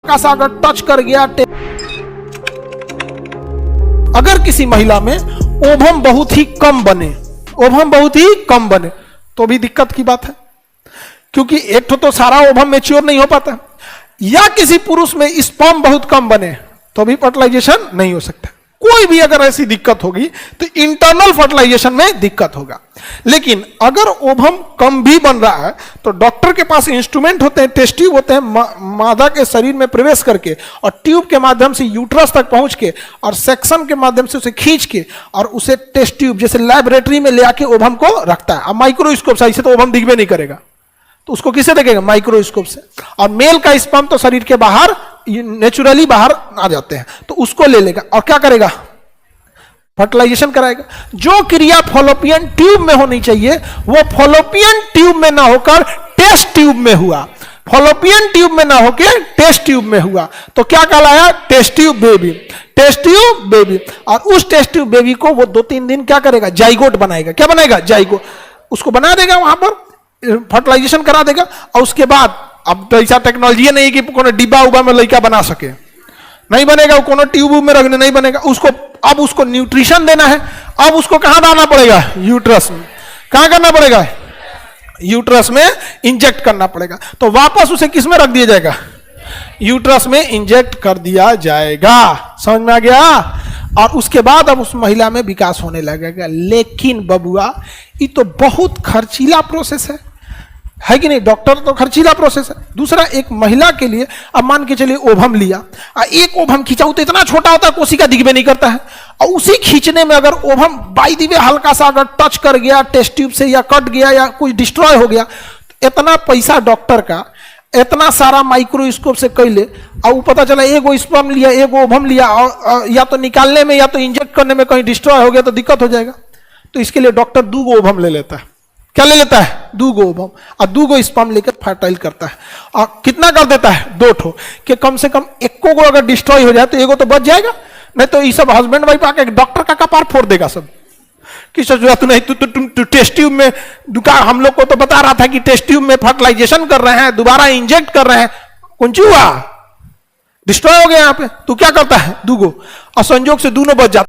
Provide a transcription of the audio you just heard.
का सागर टच कर गया, अगर किसी महिला में ओवम बहुत ही कम बने, तो भी दिक्कत की बात है, क्योंकि एक तो सारा ओवम मैच्योर नहीं हो पाता, या किसी पुरुष में स्पर्म बहुत कम बने तो भी फर्टिलाइजेशन नहीं हो सकता। कोई भी अगर ऐसी दिक्कत होगी तो इंटरनल फर्टिलाइजेशन में दिक्कत होगा। लेकिन अगर ओवम कम भी बन रहा है तो डॉक्टर के पास इंस्ट्रूमेंट होते हैं, टेस्ट ट्यूब होते हैं, मादा के शरीर में प्रवेश करके और ट्यूब के माध्यम से यूट्रस तक पहुंच के और सेक्शन के माध्यम से उसे खींच के और उसे टेस्ट ट्यूब जैसे लेबोरेटरी में ले आके ओवम को रखता है। अब माइक्रोस्कोप से ऐसे तो ओवम दिखबे नहीं करेगा, तो उसको किससे देखेगा? माइक्रोस्कोप से। और मेल का स्पर्म तो शरीर के बाहर नेचुरली बाहर आ जाते हैं, तो उसको ले लेगा और क्या करेगा? फर्टिलाइजेशन कराएगा। जो क्रिया फॉलोपियन ट्यूब में होनी चाहिए वो फॉलोपियन ट्यूब में ना होकर टेस्ट ट्यूब में हुआ, फॉलोपियन ट्यूब में ना होकर टेस्ट ट्यूब में हुआ, तो क्या कहलाया? Test tube baby. Test tube baby. और उस टेस्ट ट्यूब बेबी को वो 2-3 दिन क्या करेगा? जाइगोट बनाएगा। क्या बनाएगा? जाइगोट। उसको बना देगा, वहां पर फर्टिलाइजेशन करा देगा, और उसके बाद अब तो ऐसा टेक्नोलॉजी नहीं कि कोनो डिब्बा उब्बा में लड़का बना सके, नहीं बनेगा, कोनो ट्यूब में रखने नहीं बनेगा। उसको अब उसको न्यूट्रिशन देना है, अब उसको कहां डालना पड़ेगा? यूट्रस में। कहां करना पड़ेगा? यूट्रस में इंजेक्ट करना पड़ेगा। तो वापस उसे किस में रख दिया जाएगा? यूट्रस में इंजेक्ट कर दिया जाएगा। समझ में आ गया? और उसके बाद अब उस महिला में विकास होने लगेगा। लेकिन बबुआ, ये तो बहुत खर्चीला प्रोसेस है कि नहीं? डॉक्टर तो खर्चीला प्रोसेस है। दूसरा, एक महिला के लिए अब मान के चलिए ओवम लिया, एक ओवम खींचा तो इतना छोटा होता है कोशिका दिखबे नहीं करता है, और उसी खींचने में अगर ओवम बाय द वे हल्का सा अगर टच कर गया टेस्ट ट्यूब से, या कट गया, या कुछ डिस्ट्रॉय हो गया, तो इतना पैसा डॉक्टर का, इतना सारा माइक्रोस्कोप से कैले, और वो पता चला एगो स्पर्म लिया, एगो ओवम लिया, और या तो निकालने में या तो इंजेक्ट करने में कहीं डिस्ट्रॉय हो गया तो दिक्कत हो जाएगा। तो इसके लिए डॉक्टर 2 ओवम ले लेता है। क्या ले लेता है? 2 ओवम, और 2 स्पर्म लेकर फर्टाइल करता है। और कितना कर देता है? 2 ठो, कि कम से कम एको को अगर डिस्ट्रॉय हो जाए तो एगो तो बच जाएगा, नहीं तो ये सब हस्बैंड वाइफ आके डॉक्टर का कपार फोड़ देगा सब, कि जरूरत नहीं, तू टेस्ट ट्यूब में हम लोग को तो बता रहा था कि टेस्ट ट्यूब में फर्टिलाइजेशन कर रहे हैं, दोबारा इंजेक्ट कर रहे हैं, कौन सी हुआ? डिस्ट्रॉय हो गया यहाँ पे। तू क्या करता है? 2 और संजोग से दोनों बच जाते।